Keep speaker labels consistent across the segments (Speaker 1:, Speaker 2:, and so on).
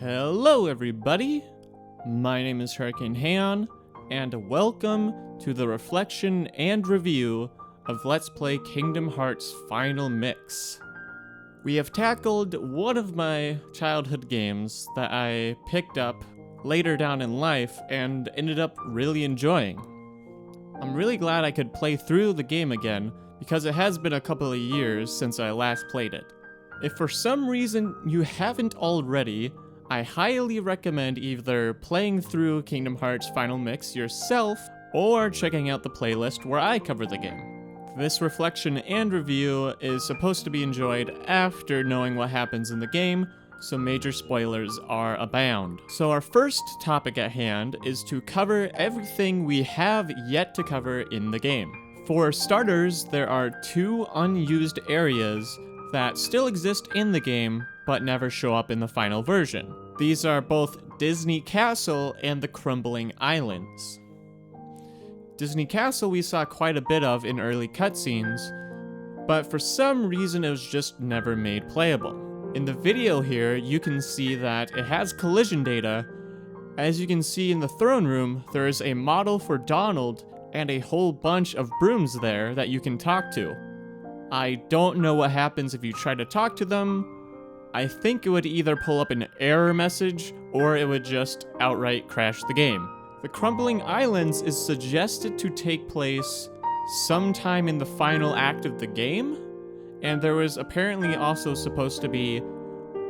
Speaker 1: Hello everybody, my name is Hurricanehaon, and welcome to the reflection and review of Let's Play Kingdom Hearts Final Mix. We have tackled one of my childhood games that I picked up later down in life and ended up really enjoying. I'm really glad I could play through the game again because it has been a couple of years since I last played it. If for some reason you haven't already, I highly recommend either playing through Kingdom Hearts Final Mix yourself or checking out the playlist where I cover the game. This reflection and review is supposed to be enjoyed after knowing what happens in the game, so major spoilers are abound. So our first topic at hand is to cover everything we have yet to cover in the game. For starters, there are two unused areas that still exist in the game, but never show up in the final version. These are both Disney Castle and the Crumbling Islands. Disney Castle we saw quite a bit of in early cutscenes, but for some reason it was just never made playable. In the video here, you can see that it has collision data. As you can see in the throne room, there is a model for Donald and a whole bunch of brooms there that you can talk to. I don't know what happens if you try to talk to them. I think it would either pull up an error message or it would just outright crash the game. The Crumbling Islands is suggested to take place sometime in the final act of the game, and there was apparently also supposed to be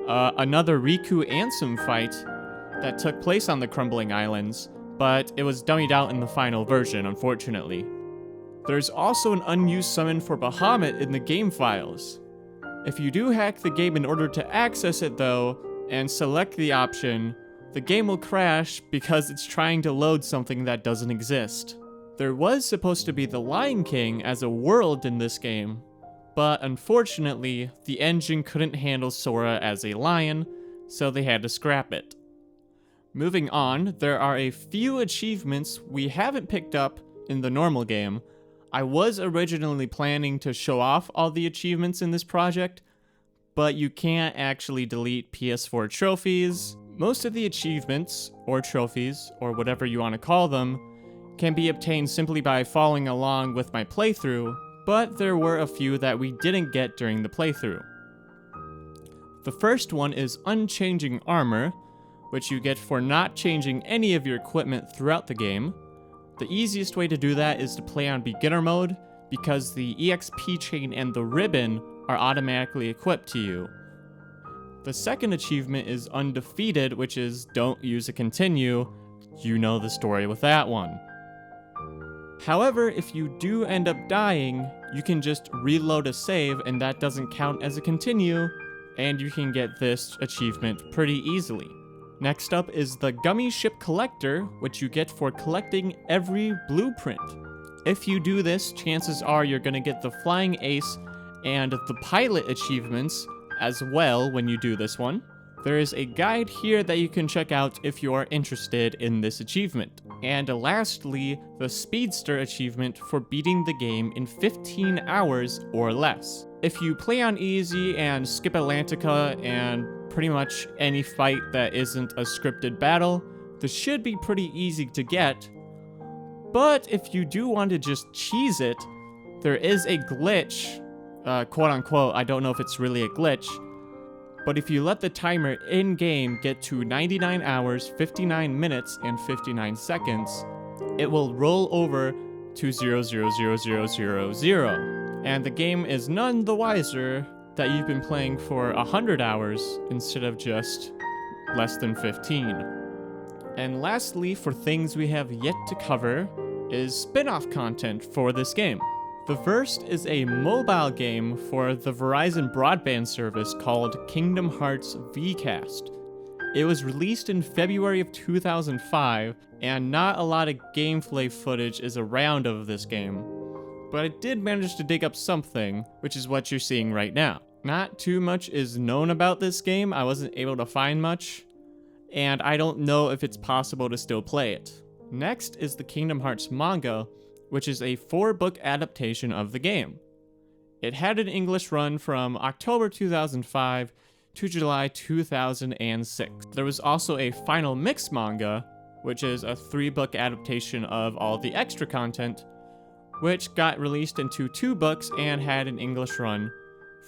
Speaker 1: another Riku Ansem fight that took place on the Crumbling Islands, but it was dummied out in the final version, unfortunately. There's also an unused summon for Bahamut in the game files. If you do hack the game in order to access it though, and select the option, the game will crash because it's trying to load something that doesn't exist. There was supposed to be the Lion King as a world in this game, but unfortunately, the engine couldn't handle Sora as a lion, so they had to scrap it. Moving on, there are a few achievements we haven't picked up in the normal game. I was originally planning to show off all the achievements in this project, but you can't actually delete PS4 trophies. Most of the achievements, or trophies, or whatever you want to call them, can be obtained simply by following along with my playthrough, but there were a few that we didn't get during the playthrough. The first one is Unchanging Armor, which you get for not changing any of your equipment throughout the game. The easiest way to do that is to play on beginner mode, because the EXP chain and the ribbon are automatically equipped to you. The second achievement is Undefeated, which is don't use a continue. You know the story with that one. However, if you do end up dying, you can just reload a save and that doesn't count as a continue, and you can get this achievement pretty easily. Next up is the Gummy Ship Collector, which you get for collecting every blueprint. If you do this, chances are you're going to get the Flying Ace and the Pilot achievements as well when you do this one. There is a guide here that you can check out if you are interested in this achievement. And lastly, the Speedster achievement for beating the game in 15 hours or less. If you play on easy and skip Atlantica and pretty much any fight that isn't a scripted battle, this should be pretty easy to get. But if you do want to just cheese it, there is a glitch, quote unquote. I don't know if it's really a glitch, but if you let the timer in-game get to 99 hours, 59 minutes, and 59 seconds, it will roll over to 0000000, and the game is none the wiser that you've been playing for 100 hours instead of just less than 15. And lastly, for things we have yet to cover, is spin-off content for this game. The first is a mobile game for the Verizon broadband service called Kingdom Hearts VCast. It was released in February of 2005, and not a lot of gameplay footage is around of this game, but I did manage to dig up something, which is what you're seeing right now. Not too much is known about this game. I wasn't able to find much, and I don't know if it's possible to still play it. Next is the Kingdom Hearts manga, which is a 4-book adaptation of the game. It had an English run from October 2005 to July 2006. There was also a Final Mix manga, which is a 3-book adaptation of all the extra content, which got released into 2 books and had an English run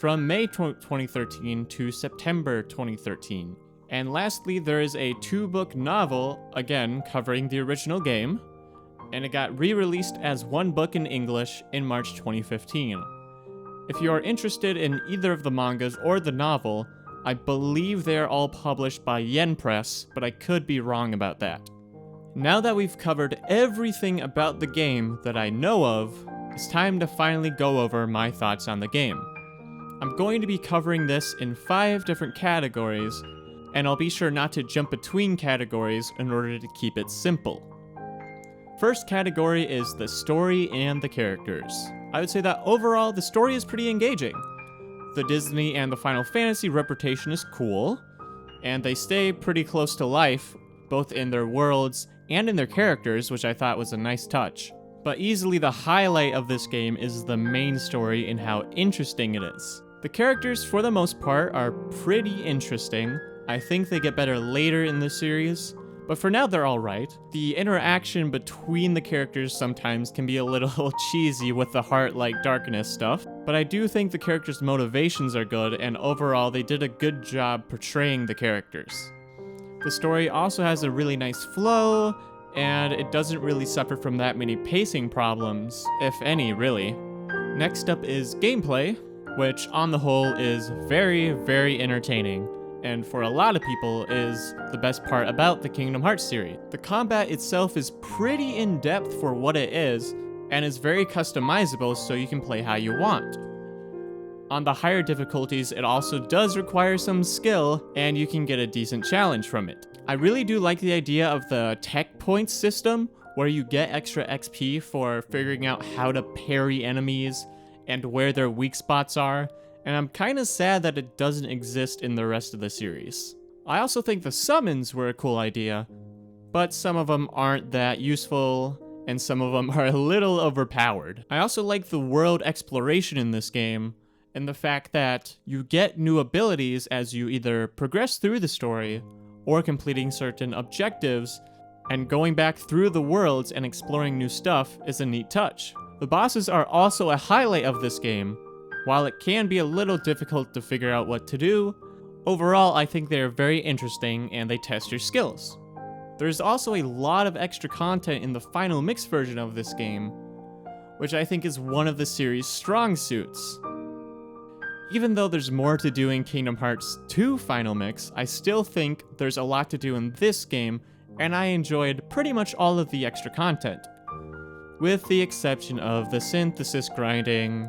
Speaker 1: from May 2013 to September 2013. And lastly, there is a 2-book novel, again covering the original game, and it got re-released as 1 book in English in March 2015. If you are interested in either of the mangas or the novel, I believe they are all published by Yen Press, but I could be wrong about that. Now that we've covered everything about the game that I know of, it's time to finally go over my thoughts on the game. I'm going to be covering this in 5 different categories, and I'll be sure not to jump between categories in order to keep it simple. First category is the story and the characters. I would say that overall, the story is pretty engaging. The Disney and the Final Fantasy reputation is cool, and they stay pretty close to life, both in their worlds and in their characters, which I thought was a nice touch. But easily the highlight of this game is the main story and how interesting it is. The characters, for the most part, are pretty interesting. I think they get better later in the series, but for now they're alright. The interaction between the characters sometimes can be a little cheesy with the heart-like darkness stuff, but I do think the characters' motivations are good, and overall they did a good job portraying the characters. The story also has a really nice flow, and it doesn't really suffer from that many pacing problems, if any, really. Next up is gameplay, which on the whole is very, very entertaining, and for a lot of people is the best part about the Kingdom Hearts series. The combat itself is pretty in-depth for what it is, and is very customizable so you can play how you want. On the higher difficulties, it also does require some skill, and you can get a decent challenge from it. I really do like the idea of the tech points system, where you get extra XP for figuring out how to parry enemies and where their weak spots are, and I'm kinda sad that it doesn't exist in the rest of the series. I also think the summons were a cool idea, but some of them aren't that useful, and some of them are a little overpowered. I also like the world exploration in this game, and the fact that you get new abilities as you either progress through the story or completing certain objectives, and going back through the worlds and exploring new stuff is a neat touch. The bosses are also a highlight of this game. While it can be a little difficult to figure out what to do, overall I think they are very interesting and they test your skills. There's also a lot of extra content in the Final Mix version of this game, which I think is one of the series' strong suits. Even though there's more to do in Kingdom Hearts 2 Final Mix, I still think there's a lot to do in this game, and I enjoyed pretty much all of the extra content, with the exception of the synthesis grinding.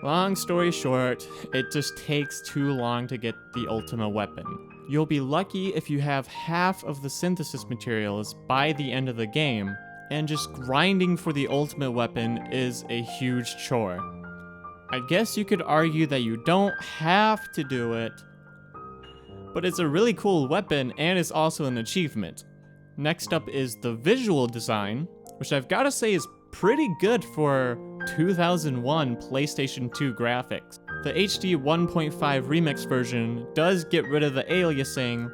Speaker 1: Long story short, it just takes too long to get the Ultima weapon. You'll be lucky if you have half of the synthesis materials by the end of the game, and just grinding for the Ultimate weapon is a huge chore. I guess you could argue that you don't have to do it, but it's a really cool weapon and is also an achievement. Next up is the visual design, which I've gotta say is pretty good for 2001 PlayStation 2 graphics. The HD 1.5 remix version does get rid of the aliasing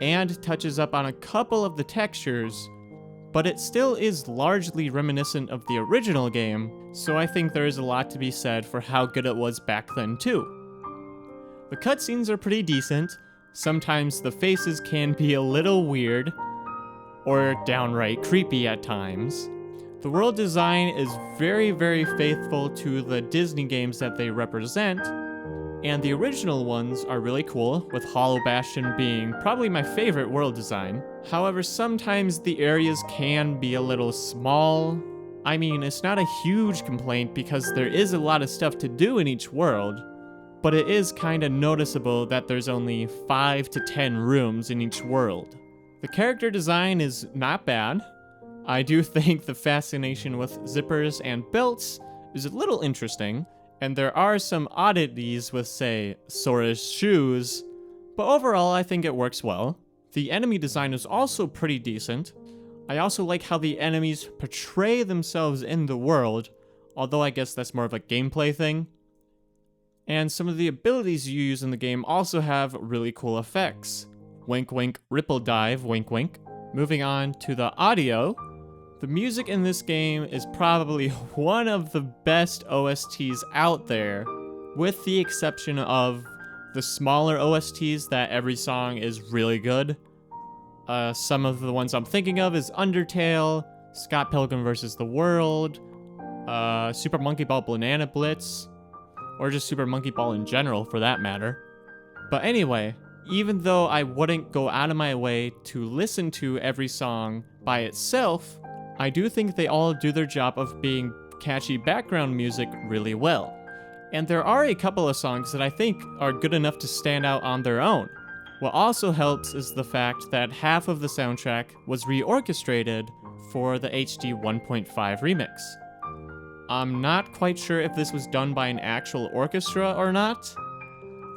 Speaker 1: and touches up on a couple of the textures, but it still is largely reminiscent of the original game, so I think there is a lot to be said for how good it was back then too. The cutscenes are pretty decent. Sometimes the faces can be a little weird, or downright creepy at times. The world design is very, very faithful to the Disney games that they represent, and the original ones are really cool, with Hollow Bastion being probably my favorite world design. However, sometimes the areas can be a little small. I mean, it's not a huge complaint because there is a lot of stuff to do in each world, but it is kinda noticeable that there's only 5 to 10 rooms in each world. The character design is not bad. I do think the fascination with zippers and belts is a little interesting, and there are some oddities with, say, Sora's shoes, but overall I think it works well. The enemy design is also pretty decent. I also like how the enemies portray themselves in the world, although I guess that's more of a gameplay thing. And some of the abilities you use in the game also have really cool effects. Wink wink, ripple dive, wink wink. Moving on to the audio. The music in this game is probably one of the best OSTs out there, with the exception of the smaller OSTs that every song is really good. Some of the ones I'm thinking of is Undertale, Scott Pilgrim vs. the World, Super Monkey Ball Banana Blitz, or just Super Monkey Ball in general for that matter. But anyway, even though I wouldn't go out of my way to listen to every song by itself, I do think they all do their job of being catchy background music really well. And there are a couple of songs that I think are good enough to stand out on their own. What also helps is the fact that half of the soundtrack was reorchestrated for the HD 1.5 remix. I'm not quite sure if this was done by an actual orchestra or not.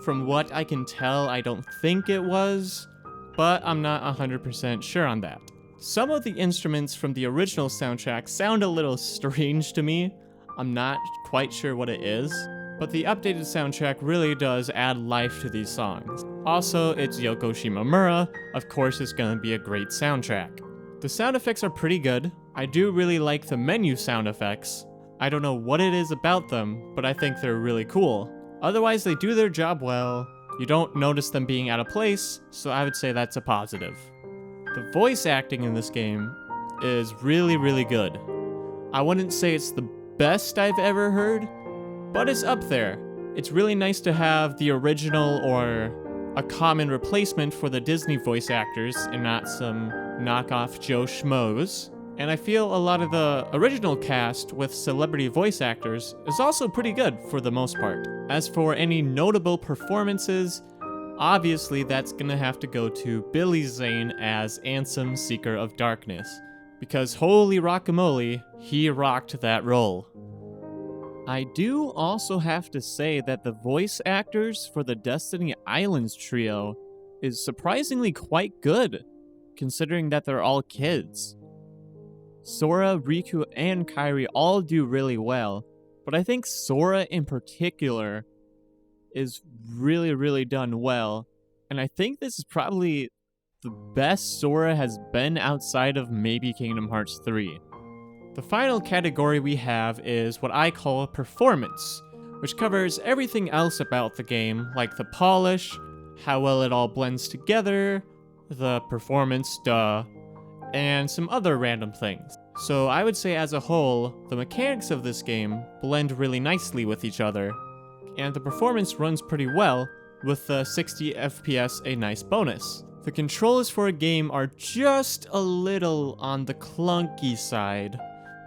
Speaker 1: From what I can tell, I don't think it was, but I'm not 100% sure on that. Some of the instruments from the original soundtrack sound a little strange to me. I'm not quite sure what it is, but the updated soundtrack really does add life to these songs. Also, it's Yoko Shimomura, of course it's gonna be a great soundtrack. The sound effects are pretty good. I do really like the menu sound effects. I don't know what it is about them, but I think they're really cool. Otherwise, they do their job well. You don't notice them being out of place, so I would say that's a positive. The voice acting in this game is really, really good. I wouldn't say it's the best I've ever heard, but it's up there. It's really nice to have the original or a common replacement for the Disney voice actors and not some knockoff Joe Schmoes. And I feel a lot of the original cast with celebrity voice actors is also pretty good for the most part. As for any notable performances, obviously that's gonna have to go to Billy Zane as Ansem, Seeker of Darkness, because holy rockamole, he rocked that role. I do also have to say that the voice actors for the Destiny Islands trio is surprisingly quite good, considering that they're all kids. Sora, Riku, and Kairi all do really well, but I think Sora in particular is really, really done well, and I think this is probably the best Sora has been outside of maybe Kingdom Hearts 3. The final category we have is what I call performance, which covers everything else about the game, like the polish, how well it all blends together, the performance, and some other random things. So I would say as a whole, the mechanics of this game blend really nicely with each other, and the performance runs pretty well, with the 60 FPS a nice bonus. The controls for a game are just a little on the clunky side.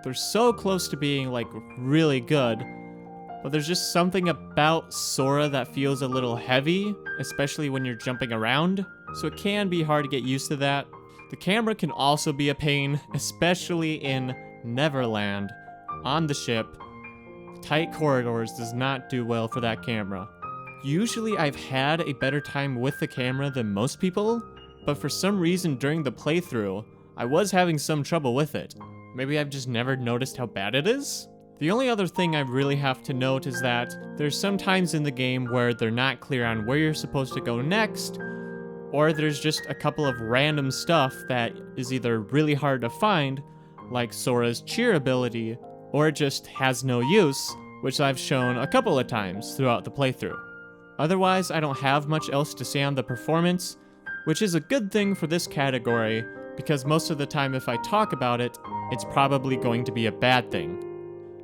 Speaker 1: They're so close to being like really good, but there's just something about Sora that feels a little heavy, especially when you're jumping around, so it can be hard to get used to that. The camera can also be a pain, especially in Neverland. On the ship, tight corridors does not do well for that camera. Usually I've had a better time with the camera than most people, but for some reason during the playthrough, I was having some trouble with it. Maybe I've just never noticed how bad it is? The only other thing I really have to note is that there's some times in the game where they're not clear on where you're supposed to go next, or there's just a couple of random stuff that is either really hard to find, like Sora's cheer ability, or it just has no use, which I've shown a couple of times throughout the playthrough. Otherwise, I don't have much else to say on the performance, which is a good thing for this category, because most of the time if I talk about it, it's probably going to be a bad thing.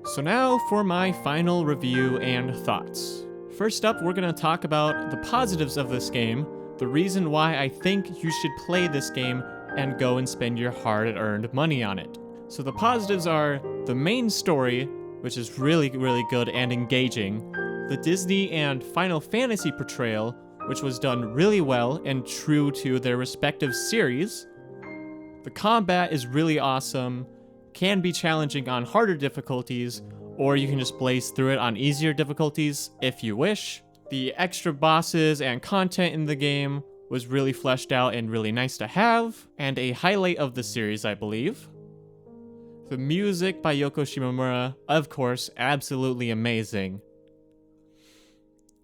Speaker 1: So now for my final review and thoughts. First up, we're going to talk about the positives of this game, the reason why I think you should play this game and go and spend your hard-earned money on it. So the positives are the main story, which is really, really good and engaging, the Disney and Final Fantasy portrayal, which was done really well and true to their respective series. The combat is really awesome, can be challenging on harder difficulties, or you can just blaze through it on easier difficulties if you wish. The extra bosses and content in the game was really fleshed out and really nice to have, and a highlight of the series, I believe. The music by Yoko Shimomura, of course, absolutely amazing.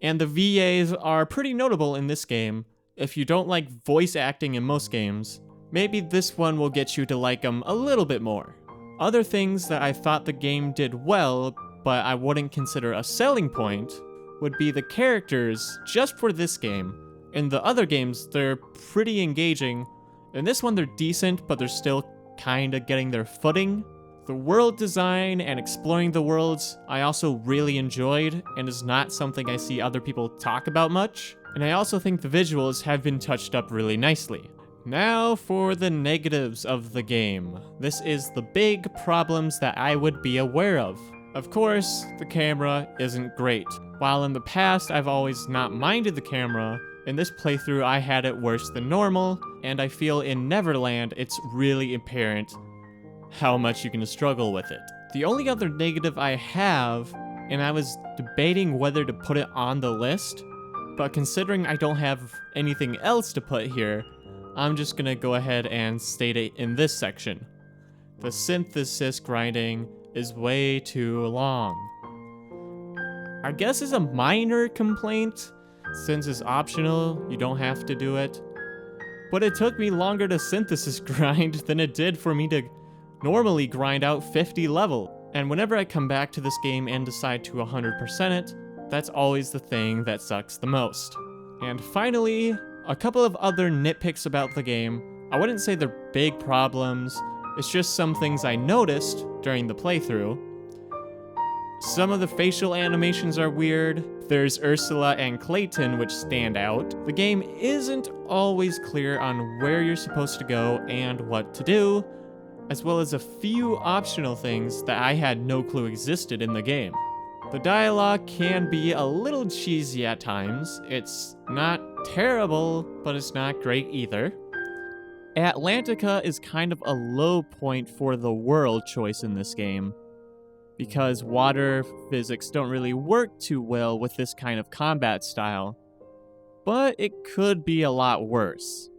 Speaker 1: And the VAs are pretty notable in this game. If you don't like voice acting in most games, maybe this one will get you to like them a little bit more. Other things that I thought the game did well, but I wouldn't consider a selling point, would be the characters just for this game. In the other games, they're pretty engaging. In this one, they're decent, but they're still kinda getting their footing. The world design and exploring the worlds I also really enjoyed, and is not something I see other people talk about much. And I also think the visuals have been touched up really nicely. Now for the negatives of the game. This is the big problems that I would be aware of. Of course, the camera isn't great. While in the past I've always not minded the camera, in this playthrough I had it worse than normal, and I feel in Neverland it's really apparent how much you can struggle with it. The only other negative I have, and I was debating whether to put it on the list, but considering I don't have anything else to put here, I'm just gonna go ahead and state it in this section. The synthesis grinding is way too long. I guess it's a minor complaint, since it's optional, you don't have to do it. But it took me longer to synthesis grind than it did for me to normally grind out 50 level. And whenever I come back to this game and decide to 100% it, that's always the thing that sucks the most. And finally, a couple of other nitpicks about the game. I wouldn't say they're big problems, it's just some things I noticed during the playthrough. Some of the facial animations are weird. There's Ursula and Clayton which stand out. The game isn't always clear on where you're supposed to go and what to do, as well as a few optional things that I had no clue existed in the game. The dialogue can be a little cheesy at times. It's not terrible, but it's not great either. Atlantica is kind of a low point for the world choice in this game, because water physics don't really work too well with this kind of combat style, but it could be a lot worse.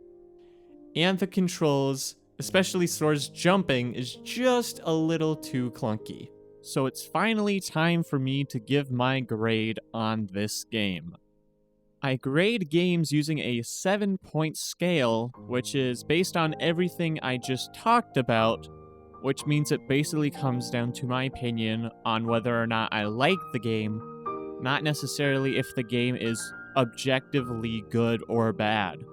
Speaker 1: And the controls, especially Sora's jumping, is just a little too clunky. So it's finally time for me to give my grade on this game. I grade games using a 7-point scale, which is based on everything I just talked about, which means it basically comes down to my opinion on whether or not I like the game, not necessarily if the game is objectively good or bad.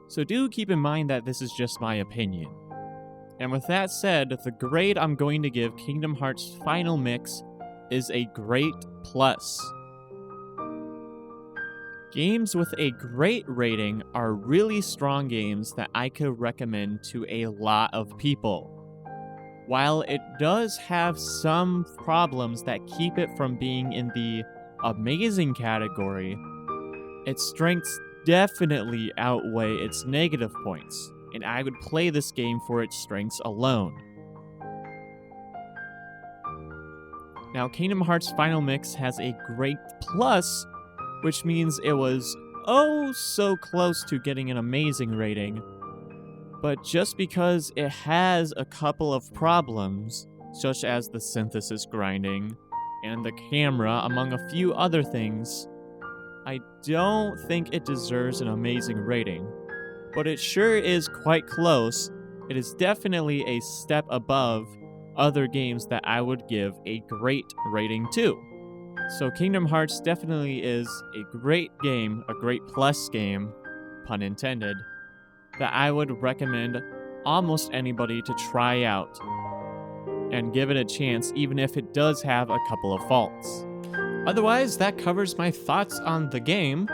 Speaker 1: So do keep in mind that this is just my opinion. And with that said, the grade I'm going to give Kingdom Hearts Final Mix is a great plus. Games with a great rating are really strong games that I could recommend to a lot of people. While it does have some problems that keep it from being in the amazing category, its strengths definitely outweigh its negative points, and I would play this game for its strengths alone. Now, Kingdom Hearts Final Mix has a great plus, which means it was oh so close to getting an amazing rating. But just because it has a couple of problems, such as the synthesis grinding and the camera, among a few other things, I don't think it deserves an amazing rating. But it sure is quite close. It is definitely a step above other games that I would give a great rating to. So Kingdom Hearts definitely is a great game, a great plus game, pun intended, that I would recommend almost anybody to try out and give it a chance, even if it does have a couple of faults. Otherwise, that covers my thoughts on the game,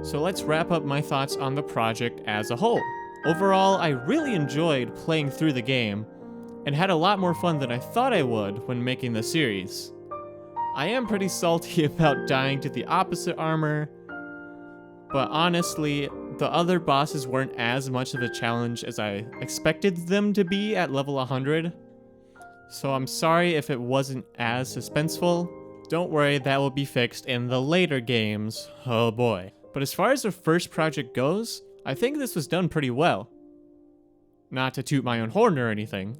Speaker 1: so let's wrap up my thoughts on the project as a whole. Overall, I really enjoyed playing through the game, and had a lot more fun than I thought I would when making the series. I am pretty salty about dying to the opposite armor, but honestly, the other bosses weren't as much of a challenge as I expected them to be at level 100, so I'm sorry if it wasn't as suspenseful. Don't worry, that will be fixed in the later games, oh boy. But as far as the first project goes, I think this was done pretty well. Not to toot my own horn or anything.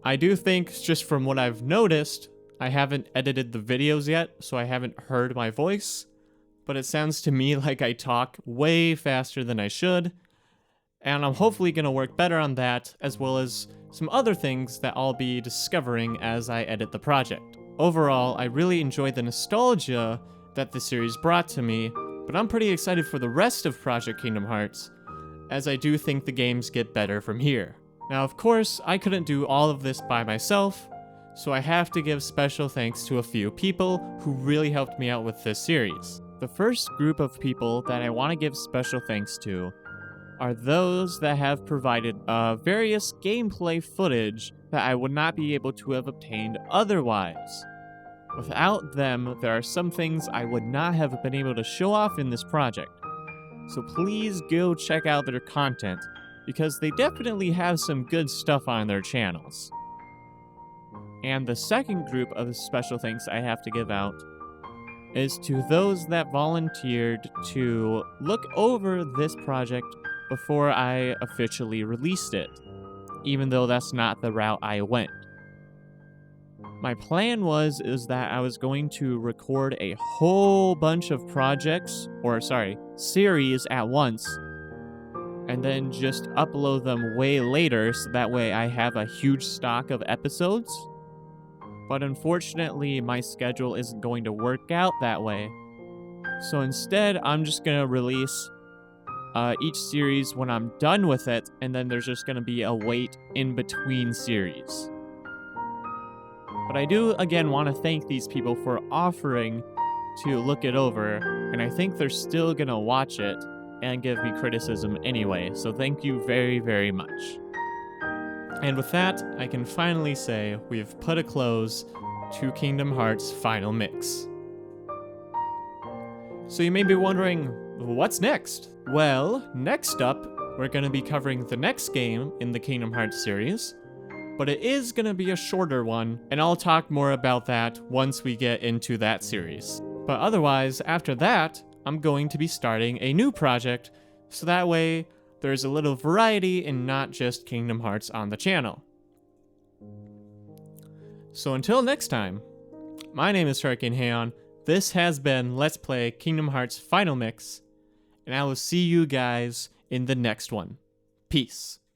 Speaker 1: I do think, just from what I've noticed, I haven't edited the videos yet, so I haven't heard my voice, but it sounds to me like I talk way faster than I should, and I'm hopefully going to work better on that, as well as some other things that I'll be discovering as I edit the project. Overall, I really enjoyed the nostalgia that the series brought to me, but I'm pretty excited for the rest of Project Kingdom Hearts, as I do think the games get better from here. Now, of course, I couldn't do all of this by myself, so I have to give special thanks to a few people who really helped me out with this series. The first group of people that I want to give special thanks to are those that have provided various gameplay footage that I would not be able to have obtained otherwise. Without them, there are some things I would not have been able to show off in this project. So please go check out their content, because they definitely have some good stuff on their channels. And the second group of special thanks I have to give out is to those that volunteered to look over this project before I officially released it, even though that's not the route I went. My plan is that I was going to record a whole bunch of series at once, and then just upload them way later, so that way I have a huge stock of episodes. But unfortunately, my schedule isn't going to work out that way. So instead, I'm just going to release each series when I'm done with it, and then there's just going to be a wait in between series. But I do, again, want to thank these people for offering to look it over, and I think they're still going to watch it and give me criticism anyway, so thank you very, very much. And with that, I can finally say we've put a close to Kingdom Hearts Final Mix. So you may be wondering, what's next? Well, next up, we're going to be covering the next game in the Kingdom Hearts series, but it is going to be a shorter one, and I'll talk more about that once we get into that series. But otherwise, after that, I'm going to be starting a new project, so that way there's a little variety and not just Kingdom Hearts on the channel. So until next time, my name is Hurricanehaon, this has been Let's Play Kingdom Hearts Final Mix, and I will see you guys in the next one. Peace.